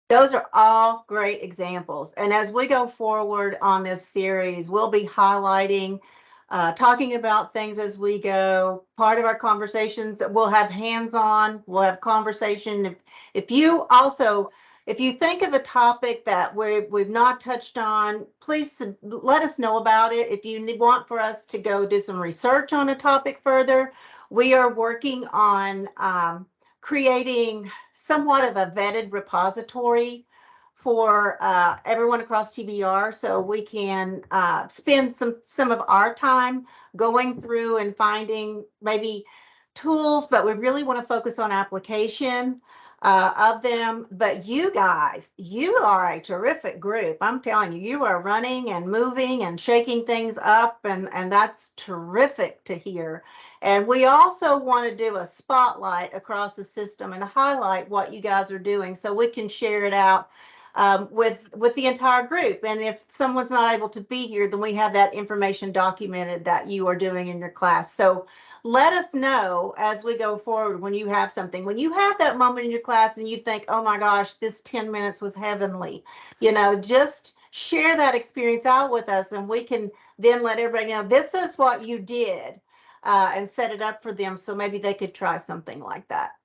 Those are all great examples. And as we go forward on this series, we'll be highlighting, talking about things as we go. Part of our conversations, we'll have hands-on, we'll have conversation. If you also, if you think of a topic that we've not touched on, please let us know about it. If you want for us to go do some research on a topic further, we are working on creating somewhat of a vetted repository for everyone across TBR, so we can spend some of our time going through and finding maybe tools, but we really want to focus on application of them. But you guys, you are a terrific group. I'm telling you, you are running and moving and shaking things up, and that's terrific to hear. And we also want to do a spotlight across the system and highlight what you guys are doing so we can share it out with the entire group. And if someone's not able to be here, then we have that information documented that you are doing in your class. So let us know as we go forward when you have something. When you have that moment in your class and you think, oh my gosh, this 10 minutes was heavenly, you know, just share that experience out with us, and we can then let everybody know this is what you did. And set it up for them so maybe they could try something like that.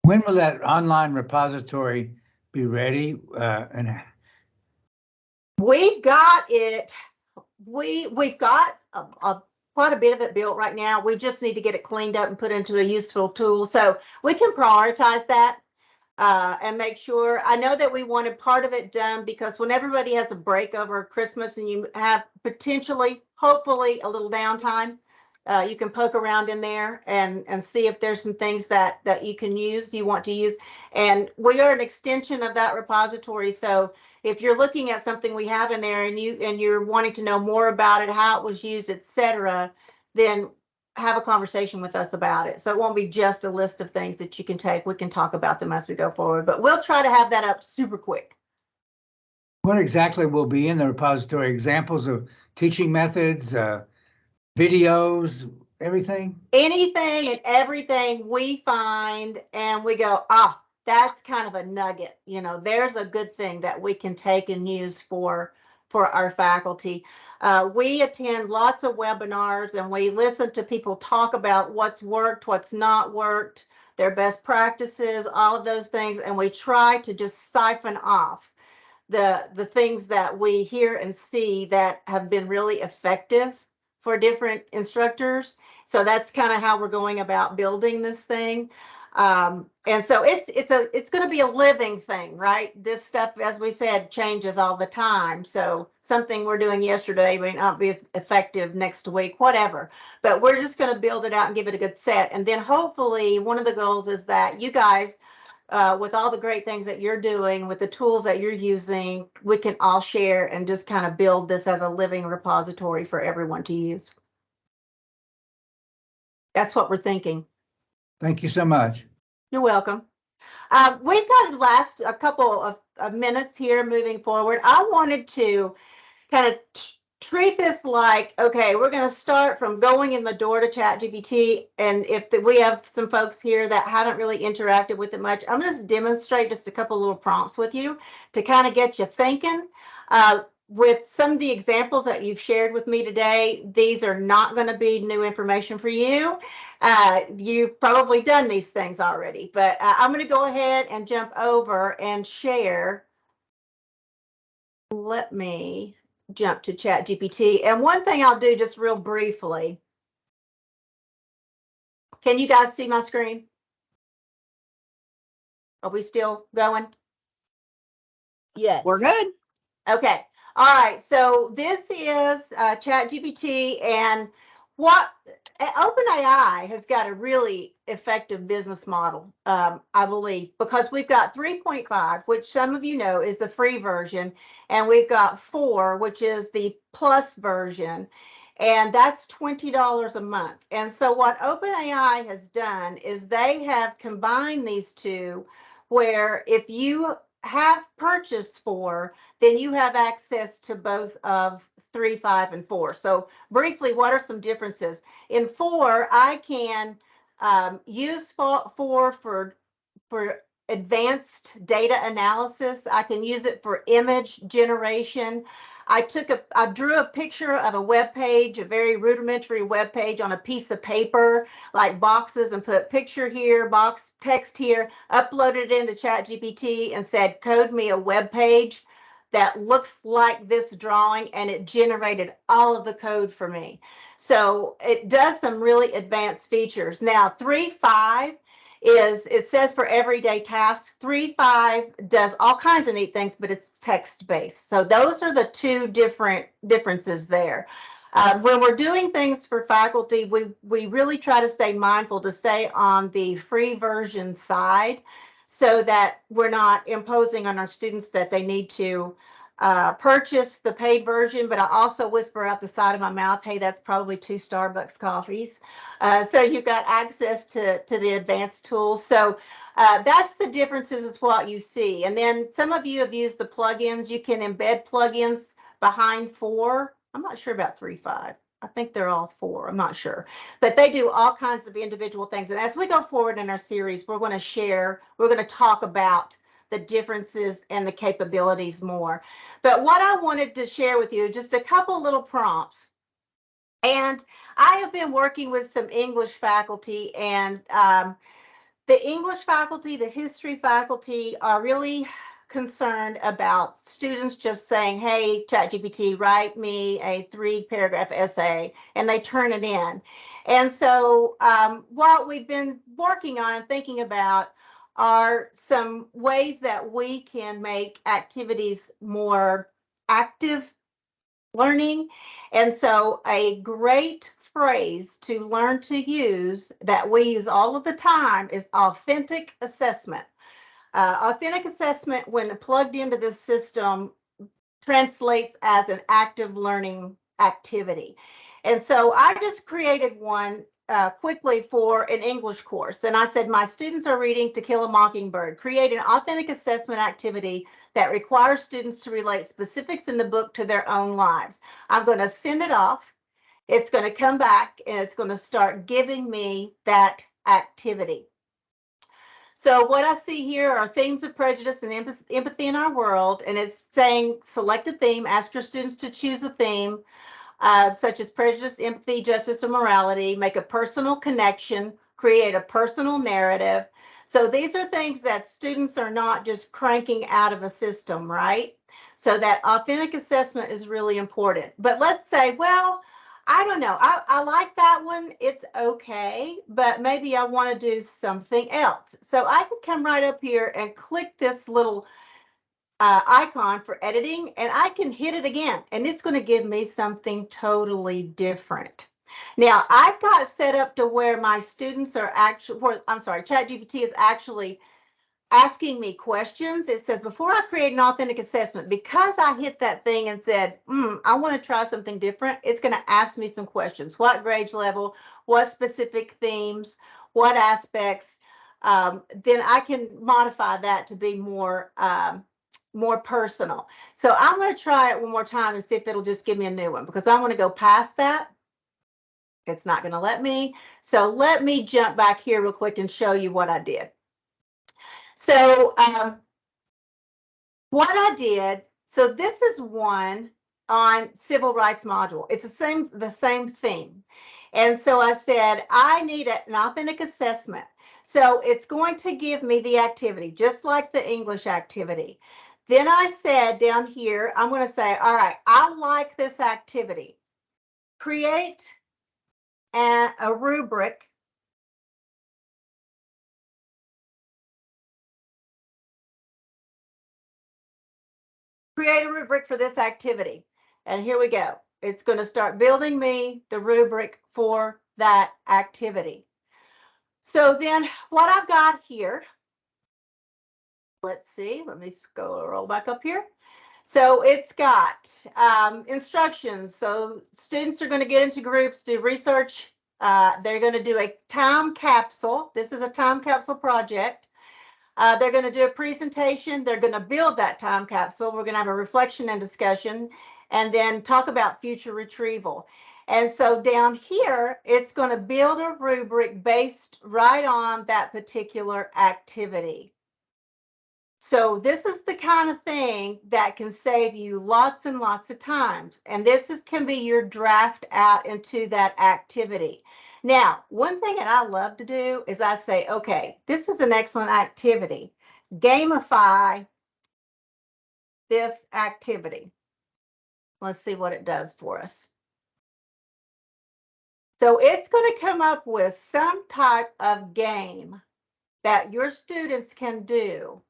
When will that online repository be ready? And we've got it. We've got quite a bit of it built right now. We just need to get it cleaned up and put into a useful tool so we can prioritize that and make sure. I know that we wanted part of it done because when everybody has a break over Christmas and you have potentially, hopefully, a little downtime, you can poke around in there and see if there's some things that you can use, you want to use. And we are an extension of that repository. So if you're looking at something we have in there and you're wanting to know more about it, how it was used, etc., then have a conversation with us about it. So it won't be just a list of things that you can take. We can talk about them as we go forward, but we'll try to have that up super quick. what exactly will be in the repository? Examples of teaching methods, videos, everything? Anything and everything we find and we go, that's kind of a nugget. You know, there's a good thing that we can take and use for our faculty. We attend lots of webinars and we listen to people talk about what's worked, what's not worked, their best practices, all of those things. And we try to just siphon off the things that we hear and see that have been really effective for different instructors. So that's kind of how we're going about building this thing. And so it's going to be a living thing, right? This stuff, as we said, changes all the time. So something we're doing yesterday may not be as effective next week, whatever. But we're just going to build it out and give it a good set. And then hopefully one of the goals is that you guys, with all the great things that you're doing, with the tools that you're using, we can all share and just kind of build this as a living repository for everyone to use. That's what we're thinking. Thank you so much. You're welcome. We've got a couple of minutes here moving forward. I wanted to kind of treat this like, okay, we're going to start from going in the door to ChatGPT. And if we have some folks here that haven't really interacted with it much, I'm going to demonstrate just a couple little prompts with you to kind of get you thinking. With some of the examples that you've shared with me today, these are not going to be new information for you. You've probably done these things already, but I'm going to go ahead and jump over and share. Let me jump to ChatGPT. And one thing I'll do just real briefly. Can you guys see my screen? Are we still going? Yes. We're good. Okay. All right. So this is ChatGPT, and what OpenAI has got a really effective business model, I believe, because we've got 3.5, which some of you know is the free version, and we've got 4, which is the plus version, and that's $20 a month. And so what OpenAI has done is they have combined these two, where if you have purchased 4, then you have access to both of 3, 5, and 4. So briefly, what are some differences? In 4, I can use 4 for advanced data analysis. I can use it for image generation. I drew a picture of a web page, a very rudimentary web page on a piece of paper, like boxes, and put picture here, box text here, uploaded it into ChatGPT and said, code me a web page that looks like this drawing, and it generated all of the code for me. So it does some really advanced features. Now 3.5 is, it says for everyday tasks. 3.5 does all kinds of neat things, but it's text-based. So those are the two differences there. When we're doing things for faculty, we really try to stay mindful to stay on the free version side, so that we're not imposing on our students that they need to purchase the paid version. But I also whisper out the side of my mouth, hey, that's probably 2 Starbucks coffees. So you've got access to the advanced tools. So that's the differences is what you see. And then some of you have used the plugins. You can embed plugins behind 4. I'm not sure about 3.5. I think they're all 4. I'm not sure, but they do all kinds of individual things. And as we go forward in our series, we're going to talk about the differences and the capabilities more. But what I wanted to share with you, just a couple little prompts. And I have been working with some English faculty, and the English faculty, the history faculty are really concerned about students just saying, hey, ChatGPT, write me a 3-paragraph essay, and they turn it in. And so what we've been working on and thinking about are some ways that we can make activities more active learning. And so a great phrase to learn to use that we use all of the time is authentic assessment. Authentic assessment, when plugged into this system, translates as an active learning activity. And so I just created one quickly for an English course. And I said, my students are reading To Kill a Mockingbird. Create an authentic assessment activity that requires students to relate specifics in the book to their own lives. I'm going to send it off. It's going to come back, and it's going to start giving me that activity. So what I see here are themes of prejudice and empathy in our world. And it's saying, select a theme, ask your students to choose a theme, such as prejudice, empathy, justice, or morality, make a personal connection, create a personal narrative. So these are things that students are not just cranking out of a system, right? So that authentic assessment is really important. But let's say, well, I don't know. I like that one. It's okay, but maybe I want to do something else. So I can come right up here and click this little icon for editing, and I can hit it again, and it's going to give me something totally different. Now I've got set up to where my students are ChatGPT is actually asking me questions. It says, before I create an authentic assessment, because I hit that thing and said, I want to try something different, it's going to ask me some questions. What grade level, what specific themes, what aspects, then I can modify that to be more personal. So I'm going to try it one more time and see if it'll just give me a new one, because I want to go past that. It's not going to let me. So let me jump back here real quick and show you what I did. So what I did, so this is one on civil rights module. It's the same thing. And so I said, I need an authentic assessment. So it's going to give me the activity, just like the English activity. Then I said down here, I'm going to say, all right, I like this activity. Create a rubric . Create a rubric for this activity. And here we go. It's going to start building me the rubric for that activity. So then what I've got here, let's see, let me roll back up here. So it's got instructions. So students are going to get into groups, do research. They're going to do a time capsule. This is a time capsule project. They're going to do a presentation. They're going to build that time capsule. We're going to have a reflection and discussion, and then talk about future retrieval. And so down here, it's going to build a rubric based right on that particular activity. So this is the kind of thing that can save you lots and lots of times. And this can be your draft out into that activity. Now, one thing that I love to do is I say, okay, this is an excellent activity. Gamify this activity. Let's see what it does for us. So it's going to come up with some type of game that your students can do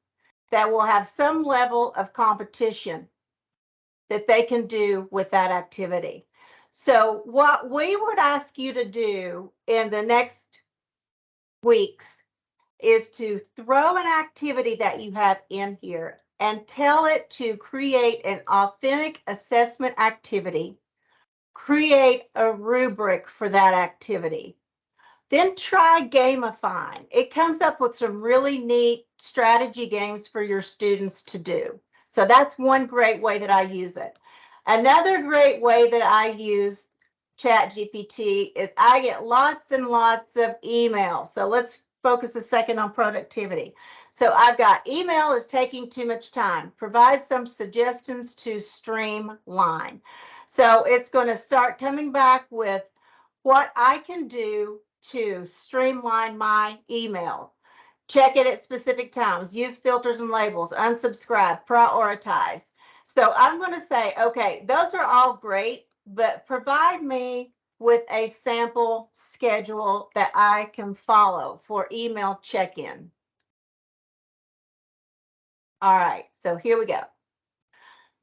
that will have some level of competition that they can do with that activity. So what we would ask you to do in the next weeks is to throw an activity that you have in here and tell it to create an authentic assessment activity, create a rubric for that activity. Then try gamifying. It comes up with some really neat strategy games for your students to do. So that's one great way that I use it. Another great way that I use ChatGPT is I get lots and lots of emails. So let's focus a second on productivity. So I've got email is taking too much time. Provide some suggestions to streamline. So it's going to start coming back with what I can do to streamline my email. Check it at specific times, use filters and labels, unsubscribe, prioritize. So I'm going to say, okay, those are all great, but provide me with a sample schedule that I can follow for email check-in. All right, so here we go.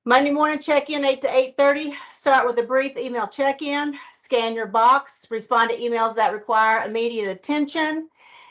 Monday morning check-in, 8 to 8:30. Start with a brief email check-in. Scan your box. Respond to emails that require immediate attention.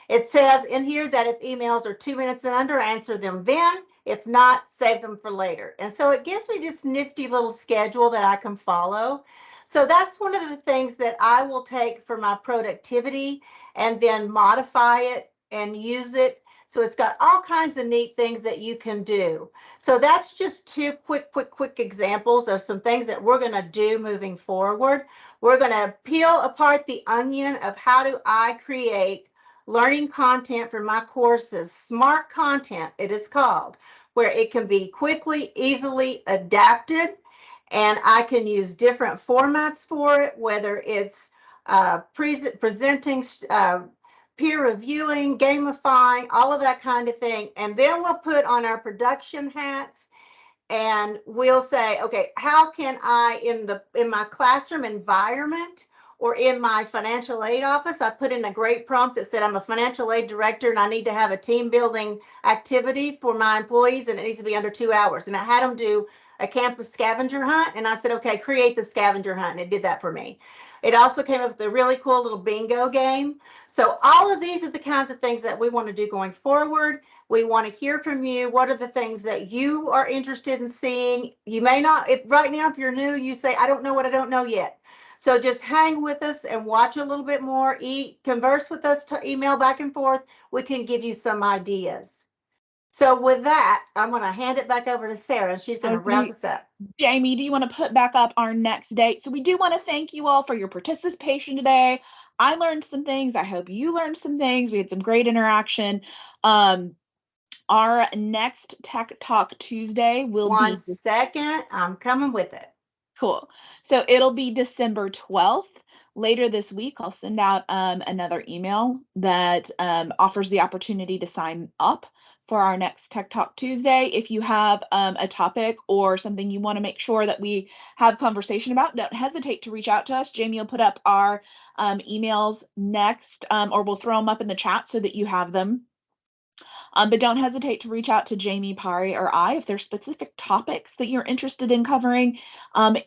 It says in here that if emails are 2 minutes and under, answer them then. If not, save them for later. And so it gives me this nifty little schedule that I can follow. So that's one of the things that I will take for my productivity and then modify it and use it. So it's got all kinds of neat things that you can do. So that's just two quick examples of some things that we're going to do moving forward. We're going to peel apart the onion of how do I create learning content for my courses, smart content it is called, where it can be quickly, easily adapted, and I can use different formats for it, whether it's presenting, peer reviewing, gamifying, all of that kind of thing. And then we'll put on our production hats and we'll say, okay, how can I, in my classroom environment or in my financial aid office, I put in a great prompt that said I'm a financial aid director and I need to have a team building activity for my employees and it needs to be under 2 hours. And I had them do a campus scavenger hunt and I said, okay, create the scavenger hunt, and it did that for me. It also came up with a really cool little bingo game. So all of these are the kinds of things that we want to do going forward. We want to hear from you. What are the things that you are interested in seeing? You may not, right now, if you're new, you say, I don't know what I don't know yet. So just hang with us and watch a little bit more, converse with us, to email back and forth. We can give you some ideas. So with that, I'm going to hand it back over to Sarah and she's going to wrap us up. Jamie, do you want to put back up our next date? So we do want to thank you all for your participation today. I learned some things. I hope you learned some things. We had some great interaction. Our next Tech Talk Tuesday will be... One second, I'm coming with it. Cool. So it'll be December 12th. Later this week, I'll send out another email that offers the opportunity to sign up for our next Tech Talk Tuesday. If you have a topic or something you want to make sure that we have conversation about, don't hesitate to reach out to us. Jamie will put up our emails next, or we'll throw them up in the chat so that you have them. But don't hesitate to reach out to Jamie, Pari, or I if there's specific topics that you're interested in covering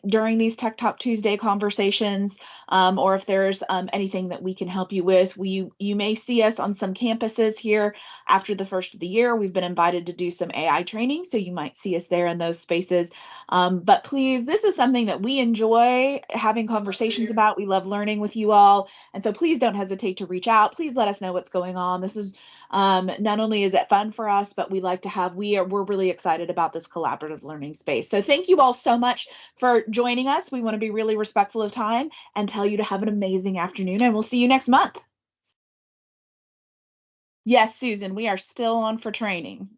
during these Tech Talk Tuesday conversations, or if there's anything that we can help you with. You may see us on some campuses here after the first of the year. We've been invited to do some AI training, so you might see us there in those spaces. But please, this is something that we enjoy having conversations about. We love learning with you all. And so please don't hesitate to reach out. Please let us know what's going on. This is not only is it fun for us, but we like to have, we're really excited about this collaborative learning space. So thank you all so much for joining us. We want to be really respectful of time and tell you to have an amazing afternoon, and we'll see you next month. Yes, Susan, we are still on for training.